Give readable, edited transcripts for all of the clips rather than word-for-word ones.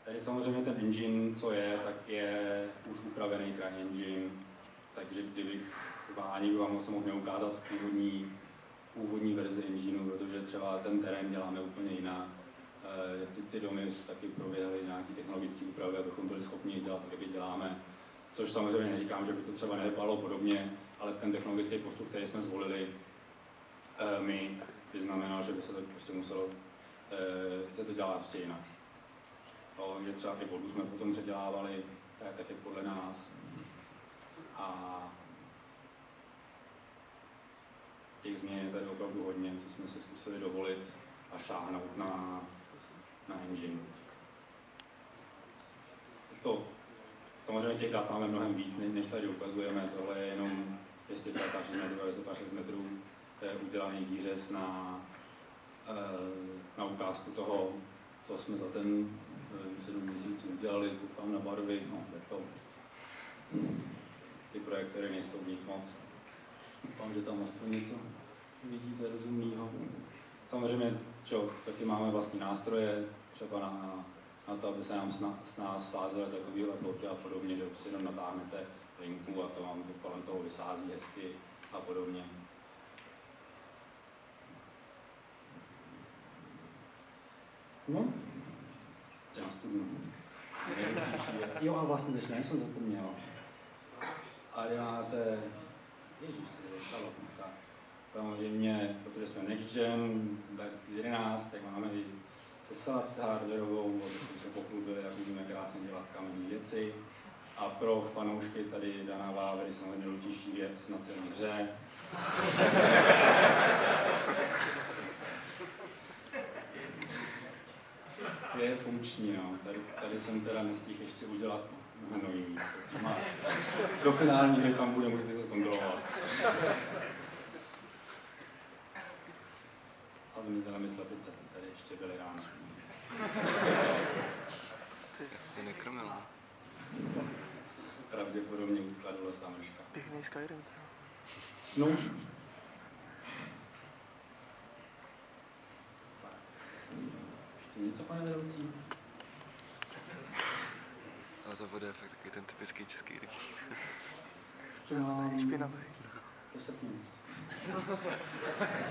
Tady samozřejmě ten engine, co je, tak je už upravený CryEngine, takže kdybych někdo vám se mohl neukázat v původní verzi engineu, protože třeba ten terén děláme úplně jinak. Ty domy taky proběhly nějaké technologické úpravy, abychom byli schopni dělat tak, jak děláme. Což samozřejmě neříkám, že by to třeba nevypadalo podobně, ale ten technologický postup, který jsme zvolili my, by znamenal, že by se to prostě muselo, se to dělá prostě jinak. Takže třeba i vodu jsme potom předělávali, tak je podle nás. A těch změn je tady opravdu hodně, co jsme si zkusili dovolit a šáhnout na engine. Samozřejmě těch dat máme mnohem víc, než tady ukazujeme. Tohle je jenom 256 metrů, 256 metrů udělaný výřez na ukázku toho, co jsme za ten 7 měsíců udělali, koukám na barvy, no tak to. Ty projektory nejsou nic moc. Doufám, že tam aspoň něco vidíte rozumného. Samozřejmě, čo, taky máme vlastní nástroje, třeba na to, aby se nám s nás sázely takovéhle bloky a podobně, že si jenom natáhnete linku a to vám to kolem toho vysází hezky a podobně. No, to na studnu. Jo, a vlastně začne, jsem zapomněl. A máte, ježiš, se to dostalo, tak samozřejmě, protože jsme Next Gen, 2011, tak máme i teselaci hardwareovou, abychom se pochlubili, jak můžeme krásně dělat kamenné věci. A pro fanoušky tady daná Vavry samozřejmě nejdůležitější věc na celé hře. Je funkční, no. Tady jsem teda nestihl ještě udělat hnojní. Do finální hry tam bude, můžete se zkontrolovat. A zmizela mi slepice, tady ještě byly ráno. Ty nekrmil. Pravděpodobně utkla do lesa mrška. Pěkný Skyrim. No. Ještě něco, pane vedoucí? Ale to bude fakt takový ten typický český rybník. Zelený, špinavý. 10 minut.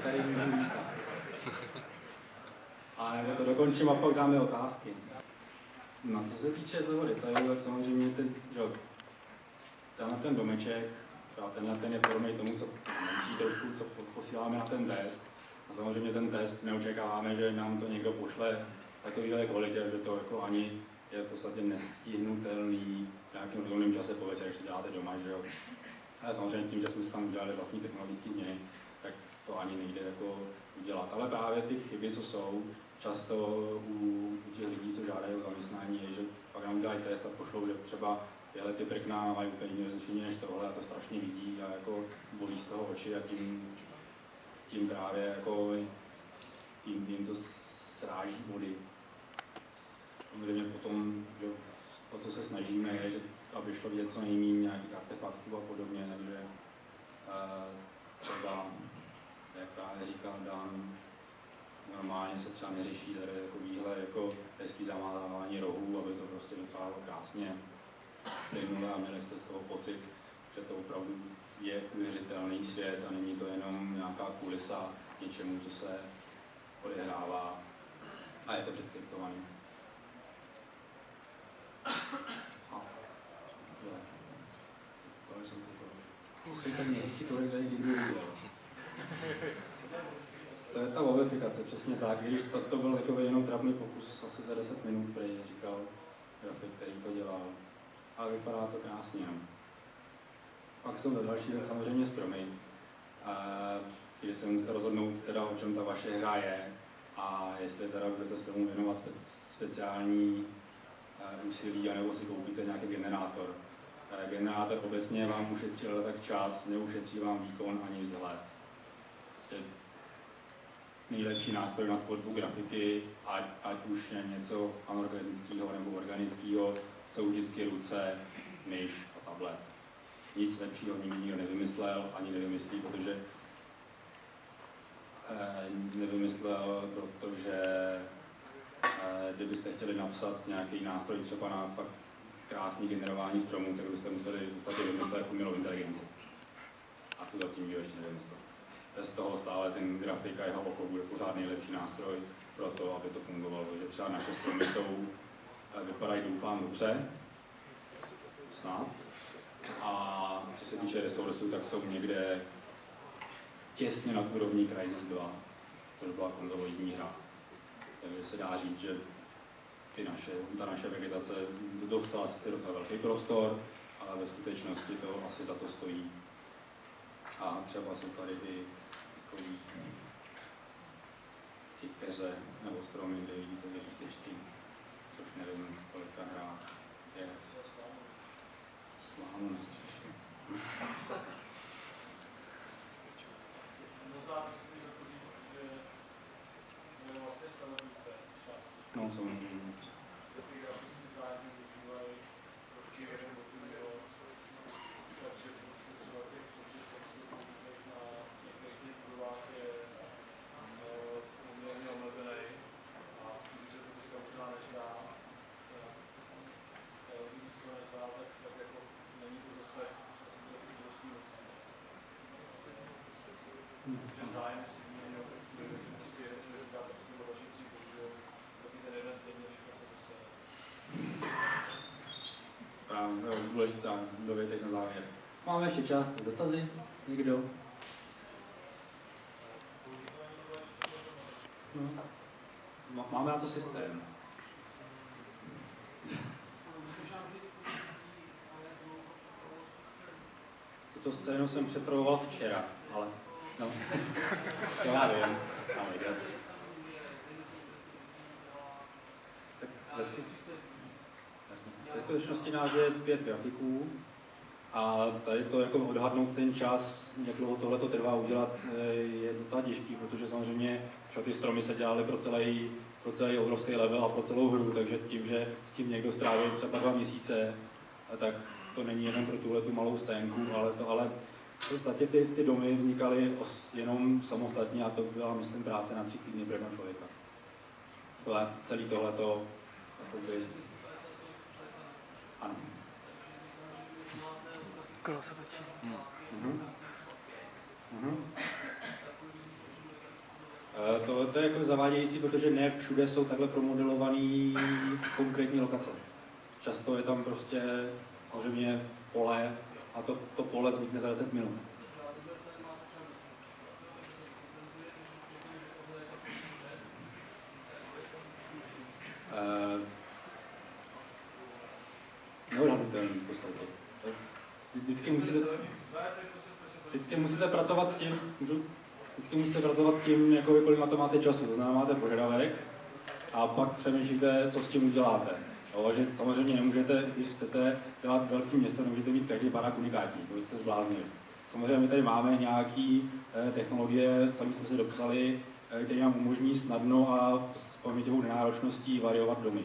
Tady můžu lítat. A nebo to dokončím a pak dáme otázky. No, co se týče toho detailu, tak samozřejmě tenhle ten domeček, třeba tenhle ten je podobný tomu, co menší trošku, co posíláme na ten test. A samozřejmě ten test neočekáváme, že nám to někdo pošle takovýhle kvalitě, že to jako ani je v podstatě nestihnutelný v nějakém rozumném čase po večer, když to děláte doma, že jo. Ale samozřejmě tím, že jsme si tam udělali vlastní technologické změny, tak to ani nejde jako udělat. Ale právě ty chyby, co jsou, často u těch lidí, co žádají o zaměstnání, je, že pak nám udělají test a pošlou, že třeba tyhle ty prkna mají úplně jiné řešení než tohle a to strašně vidí a jako bolí z toho oči a tím právě jako tím jim to sráží body. Samozřejmě potom, že to, co se snažíme, je, že aby šlo vidět co nejméně nějakých artefaktů a podobně, takže třeba, jak právě říkal Dan, normálně se třeba neřeší tady takovýhle jako hezký zamazávání rohů, aby to prostě vypadalo krásně plynule a měli jste z toho pocit, že to opravdu je uvěřitelný svět a není to jenom nějaká kulisa něčemu, co se odehrává a je to předskriptovaný. To je ta webifikace, přesně tak, když to byl takový jenom trapný pokus, asi za 10 minut prej, říkal grafik, který to dělal. Ale vypadá to krásně. Pak jsou další věc samozřejmě stromy. Když se musíte rozhodnout, teda, o čem ta vaše hra je a jestli teda budete stromu věnovat speciální úsilí, anebo si koupíte nějaký generátor. Generátor obecně vám ušetří ale tak čas, neušetří vám výkon ani vzhled. Prostě nejlepší nástroj na tvorbu grafiky, ať už je něco anorganického nebo organického, jsou vždycky ruce, myš a tablet. Nic lepšího nikdo nevymyslel, ani nevymyslí, protože Kdybyste chtěli napsat nějaký nástroj třeba na fakt krásný generování stromů, tak byste museli v podstatě vymyslet umělou inteligenci. A tu zatím ještě nevymyslel. Bez toho stále ten grafik a jeho oko bude pořád nejlepší nástroj pro to, aby to fungovalo. Takže třeba naše stromy vypadají, doufám, dobře, snad. A co se týče resursů, tak jsou někde těsně nad úrovní Crysis 2, což byla konzoloidní hra. Takže se dá říct, že ta naše vegetace dostala sice docela velký prostor, ale ve skutečnosti to asi za to stojí. A třeba jsou tady i takový ty keře nebo stromy, kde vidíte ty lístečky, což nevím, v kolika hrách je slámu na střeše. No, samozřejmě. To je důležitá dovětek na závěr. Máme ještě čas, dotazy? Někdo? No. Máme na to systém. Tuto scénu jsem připravoval včera, ale no, to já vím, mám legraci. Tak ve skutečnosti nás je 5 grafiků a tady to jako odhadnout ten čas, jak dlouho tohle to trvá udělat, je docela těžký, protože samozřejmě ty stromy se dělaly pro celý obrovský level a pro celou hru, takže tím, že s tím někdo strávil třeba 2 měsíce, tak to není jenom pro tuhletu malou scénku, ale v podstatě ty domy vznikaly jenom samostatně a to byla, myslím, práce na 3 týdny pro jednoho člověka. Ale celý tohleto, jakoby, ano. Kolo se točí. To je jako zavádějící, protože ne všude jsou takhle promodelované konkrétní lokace. Často je tam prostě samozřejmě pole a to pole vznikne za 10 minut. Neodhadnutelný v podstatě. Vždycky musíte pracovat s tím, jako kolik na to máte času. To znamená, máte požadavek a pak přemýšlíte, co s tím uděláte. Jo, že samozřejmě nemůžete, když chcete dělat velké město, nemůžete mít každý barák unikátní, to jste zbláznili. Samozřejmě my tady máme nějaké technologie, sami jsme si dopsali, které nám umožní snadno a s paměťovou nenáročností variovat domy.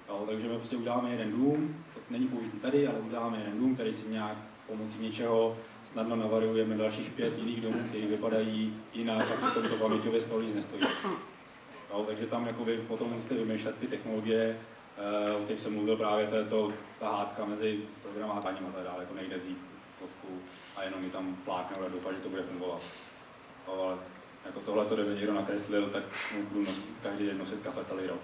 Jo, takže my prostě uděláme jeden dům, to není použitý tady, ale uděláme jeden dům, který si nějak pomocí něčeho snadno navariujeme dalších 5 jiných domů, které vypadají jinak a přitom to paměťově spolu nic nestojí. Jo, takže tam jakoby potom musíte vymýšlet ty technologie, o kterých jsem mluvil právě, ta hádka mezi programátorem a tak dále, jako nejde vzít fotku a jenom ji tam pláknout a doufat, že to bude fungovat. Jo, ale jako tohle to, kdyby někdo nakreslil, tak budu každý den nosit kafe celý rok.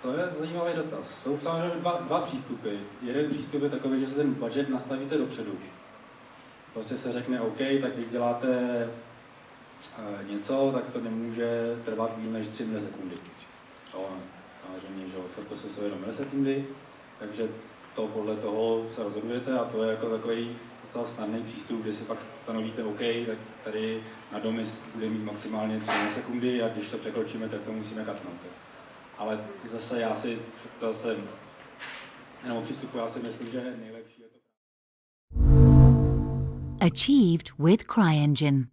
To je zajímavý dotaz. Jsou samozřejmě dva přístupy. Jeden přístup je takový, že se ten budget nastavíte dopředu. Prostě se řekne OK, tak když děláte něco, tak to nemůže trvat díl než 3 milisekundy. Samozřejmě, že FPS jsou jenom milisekundy, takže to podle toho se rozhodujete a to je jako takový docela snadný přístup, že si fakt stanovíte OK, tak tady na domy bude mít maximálně 3 milisekundy a když to překročíme, tak to musíme katnout. Ale zase já si myslím, že nejlepší je to. Achieved with CryEngine.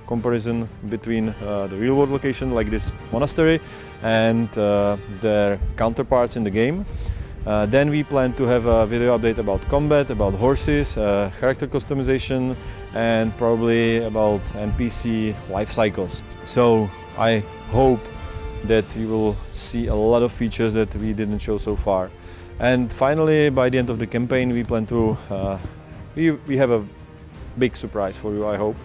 comparison between the real world location like this monastery and their counterparts in the game. Then we plan to have a video update about combat, about horses, character customization, and probably about NPC life cycles. So I hope that you will see a lot of features that we didn't show so far. And finally, by the end of the campaign, we plan to we have a big surprise for you, I hope.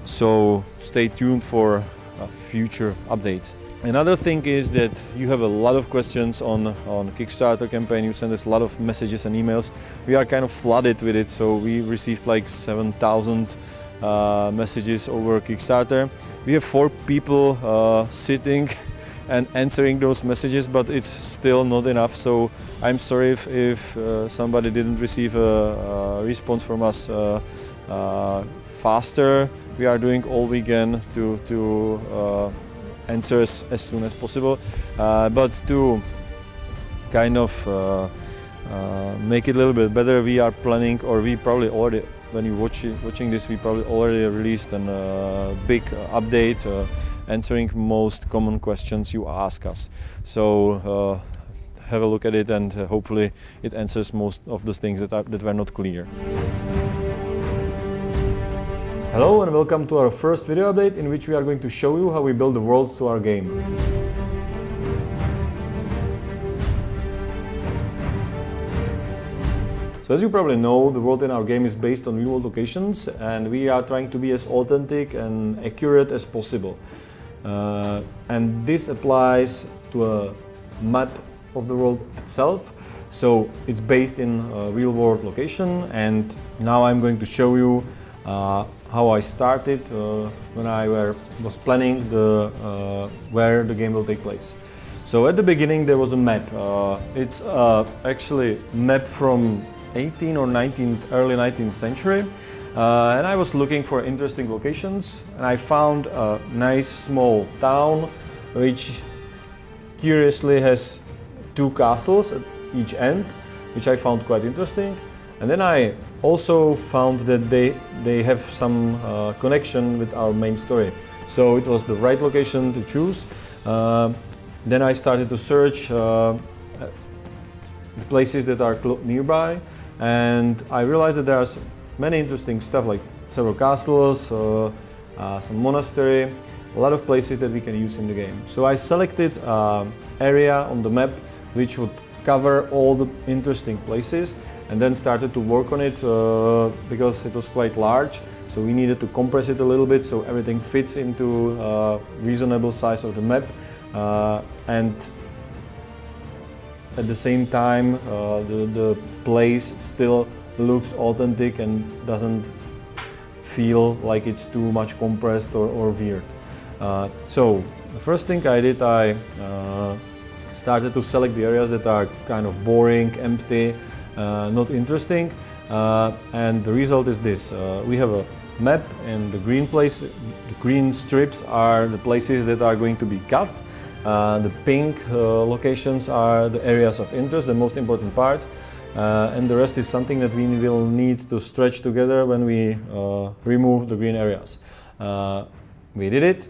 So stay tuned for future updates. Another thing is that you have a lot of questions on Kickstarter campaign. You send us a lot of messages and emails. We are kind of flooded with it, so we received like 7,000 messages over Kickstarter. We have 4 people sitting and answering those messages, but it's still not enough. So I'm sorry if somebody didn't receive a response from us faster. We are doing all we can to answer as soon as possible, but to kind of make it a little bit better, we are planning, or we probably already, when you're watching this, we probably already released a big update answering most common questions you ask us. So have a look at it, and hopefully it answers most of the things that were not clear. Hello and welcome to our first video update, in which we are going to show you how we build the worlds to our game. So as you probably know, the world in our game is based on real-world locations, and we are trying to be as authentic and accurate as possible. And this applies to a map of the world itself. So it's based in a real-world location, and now I'm going to show you how I started when I was planning where the game will take place. So at the beginning there was a map. It's actually a map from 18th or 19th, early 19th century. And I was looking for interesting locations, and I found a nice small town which curiously has 2 castles at each end, which I found quite interesting. And then I also found that they have some connection with our main story. So it was the right location to choose. Then I started to search places that are nearby, and I realized that there are many interesting stuff, like several castles, some monastery, a lot of places that we can use in the game. So I selected an area on the map which would cover all the interesting places, and then started to work on it because it was quite large, so we needed to compress it a little bit so everything fits into a reasonable size of the map, and at the same time the place still looks authentic and doesn't feel like it's too much compressed or weird. So the first thing I did, I started to select the areas that are kind of boring, empty, not interesting, and the result is this. We have a map, and the green strips are the places that are going to be cut. The pink locations are the areas of interest, the most important parts, and the rest is something that we will need to stretch together when we remove the green areas. We did it.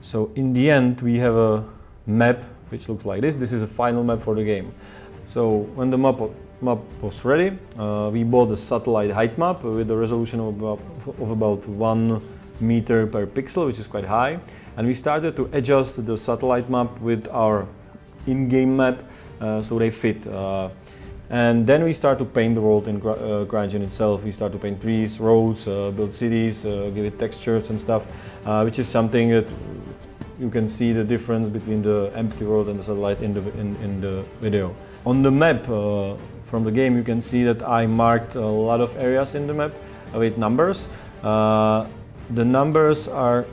So in the end we have a map which looks like this. This is a final map for the game. So when the map was ready, we bought a satellite height map with a resolution of about 1 meter per pixel, which is quite high. And we started to adjust the satellite map with our in-game map so they fit. And then we start to paint the world in CryEngine itself. We start to paint trees, roads, build cities, give it textures and stuff, which is something that you can see the difference between the empty world and the satellite in the video. On the map from the game, you can see that I marked a lot of areas in the map with numbers. The numbers are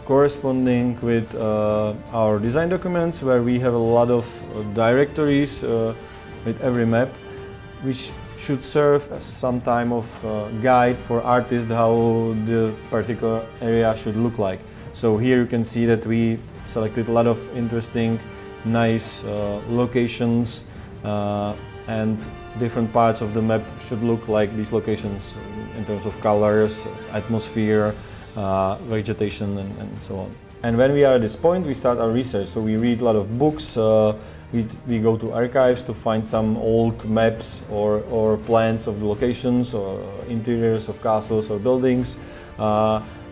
corresponding with our design documents, where we have a lot of directories with every map, which should serve as some time of guide for artists how the particular area should look like. So here you can see that we selected a lot of interesting, nice locations and different parts of the map should look like these locations in terms of colors, atmosphere, vegetation, and so on. And when we are at this point, we start our research. So we read a lot of books, we go to archives to find some old maps or plans of the locations or interiors of castles or buildings.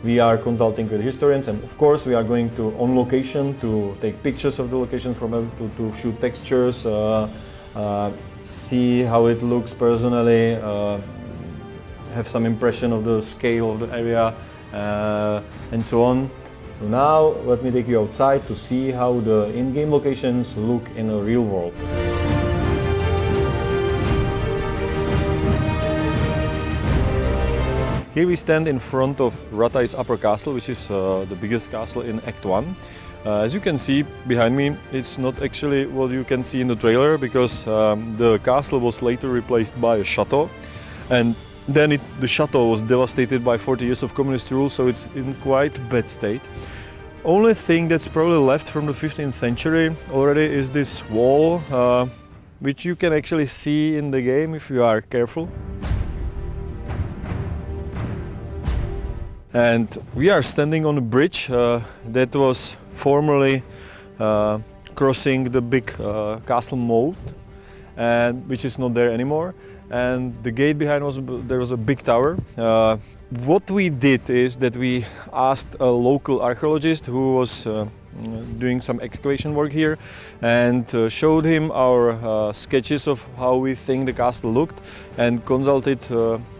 We are consulting with historians, and of course we are going to on location to take pictures of the locations to shoot textures, see how it looks personally, have some impression of the scale of the area, and so on. So now let me take you outside to see how the in-game locations look in the real world. Here we stand in front of Ratai's Upper Castle, which is the biggest castle in Act 1. As you can see behind me, it's not actually what you can see in the trailer, because the castle was later replaced by a chateau, and then the chateau was devastated by 40 years of communist rule, so it's in quite bad state. Only thing that's probably left from the 15th century already is this wall, which you can actually see in the game if you are careful. And we are standing on a bridge that was formerly crossing the big castle moat, and which is not there anymore. And the gate behind there was a big tower. What we did is that we asked a local archaeologist who was doing some excavation work here, and showed him our sketches of how we think the castle looked, and consulted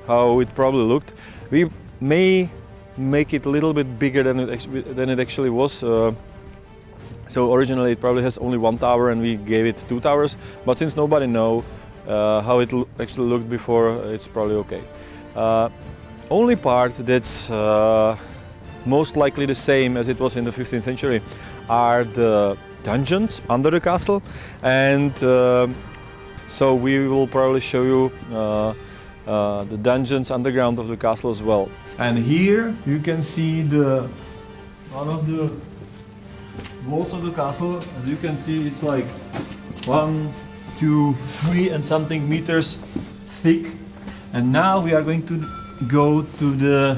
how it probably looked. We may make it a little bit bigger than it actually was. So originally it probably has only one tower, and we gave it 2 towers. But since nobody knows how it actually looked before, it's probably okay. Only part that's most likely the same as it was in the 15th century are the dungeons under the castle, and so we will probably show you the dungeons underground of the castle as well. And here you can see one of the walls of the castle. As you can see, it's like 1, 2, 3 and something meters thick. And now we are going to go to the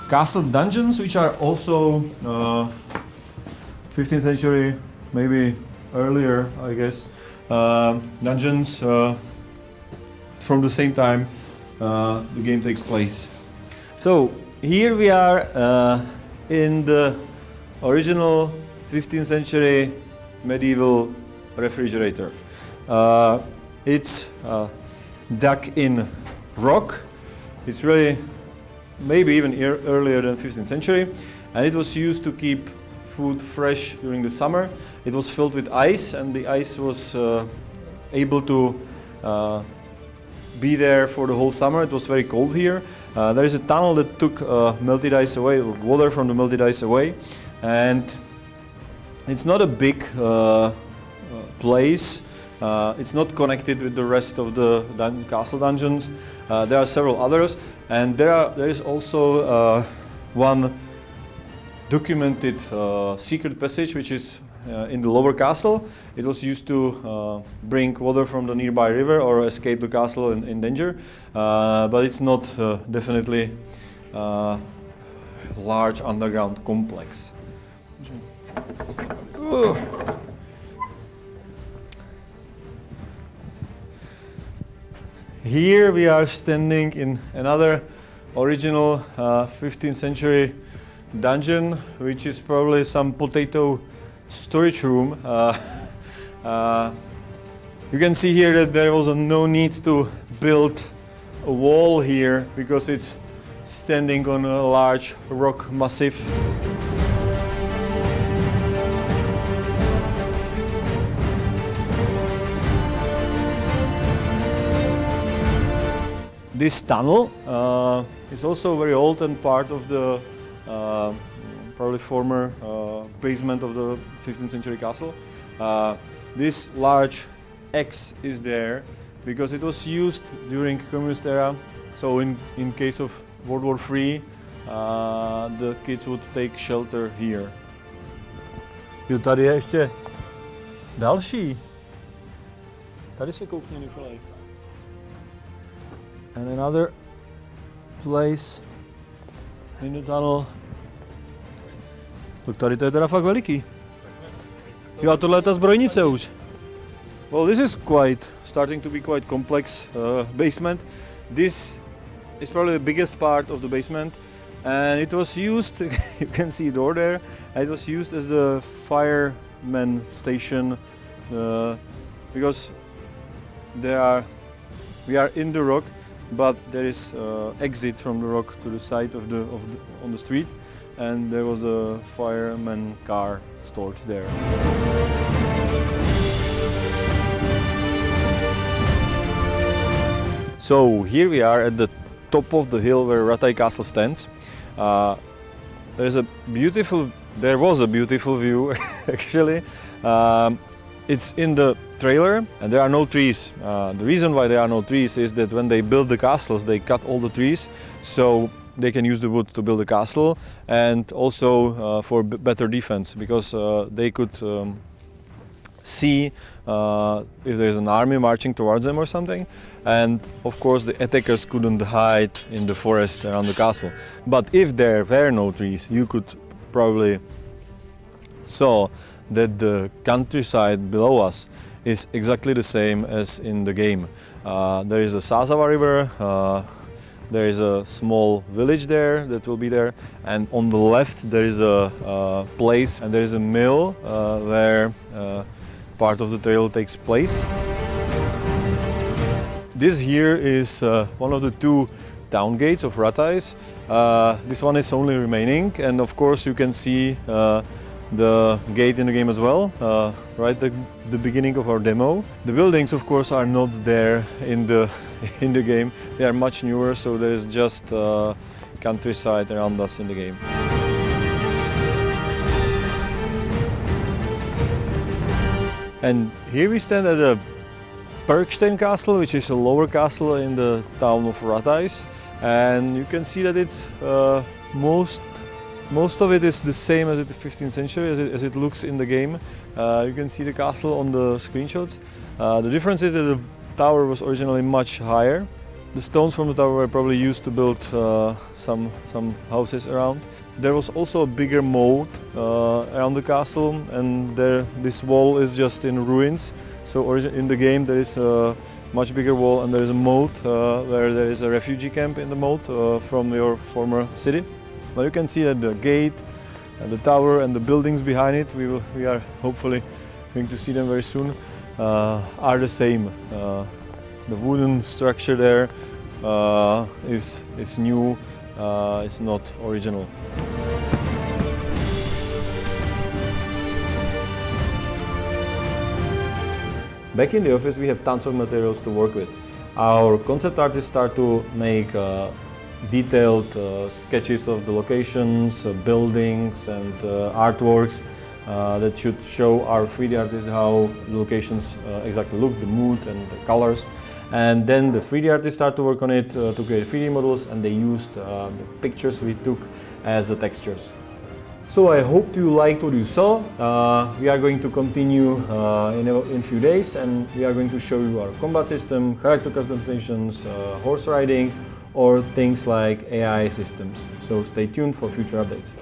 castle dungeons, which are also 15th century, maybe earlier, I guess, dungeons from the same time the game takes place. So here we are in the original 15th century medieval refrigerator. It's dug in rock. It's really maybe even earlier than 15th century, and it was used to keep food fresh during the summer. It was filled with ice, and the ice was able to be there for the whole summer. It was very cold here. There is a tunnel that took melted ice away, water from the melted ice away, and it's not a big place. It's not connected with the rest of the castle dungeons. There are several others, and there is also one documented secret passage, which is in the lower castle. It was used to bring water from the nearby river or escape the castle in danger, but it's not definitely large underground complex. Here we are standing in another original 15th century dungeon, which is probably some potato storage room. You can see here that there was no need to build a wall here because it's standing on a large rock massif. This tunnel is also very old and part of the probably former basement of the 15th century castle. This large X is there because it was used during communist era. So in case of World War III, the kids would take shelter here. Jo, tady je ještě další. Tady se koukni, Nikolaj. And another place in the tunnel. Tak tady to je teda fakt veliký. Jo, a tohle je ta zbrojnice už. Well, this is starting to be quite complex basement. This is probably the biggest part of the basement, and it was used, you can see a door there, it was used as the fireman station because we are in the rock, but there is exit from the rock to the side on the street, and there was a fireman car stored there. So here we are at the top of the hill where Rataj Castle stands. There was a beautiful view actually. It's in the trailer and there are no trees. The reason why there are no trees is that when they build the castles they cut all the trees so they can use the wood to build the castle, and also for better defense because they could see if there's an army marching towards them or something, and of course the attackers couldn't hide in the forest around the castle. But if there were no trees, you could probably saw that the countryside below us is exactly the same as in the game. There is a Sázava river, there is a small village there that will be there, and on the left there is a place and there is a mill where part of the trail takes place. This here is one of the two town gates of Ratais. This one is only remaining, and of course you can see the gate in the game as well, right at the beginning of our demo. The buildings of course are not there in the game. They are much newer, so there is just countryside around us in the game. And here we stand at the Perkstein Castle, which is a lower castle in the town of Ratais, and you can see that it's most of it is the same as in the 15th century as it looks in the game. You can see the castle on the screenshots. The difference is that the tower was originally much higher. The stones from the tower were probably used to build some houses around. There was also a bigger moat around the castle, and this wall is just in ruins. So in the game there is a much bigger wall, and there is a moat where there is a refugee camp in the moat from your former city. But you can see that the gate, the tower and the buildings behind it, we are hopefully going to see them very soon, are the same. The wooden structure there is new, it's not original. Back in the office we have tons of materials to work with. Our concept artists start to make detailed sketches of the locations, buildings and artworks that should show our 3D artists how the locations exactly look, the mood and the colors. And then the 3D artists start to work on it to create 3D models, and they used the pictures we took as the textures. So I hope you liked what you saw. We are going to continue in a few days, and we are going to show you our combat system, character customizations, horse riding, or things like AI systems. So stay tuned for future updates.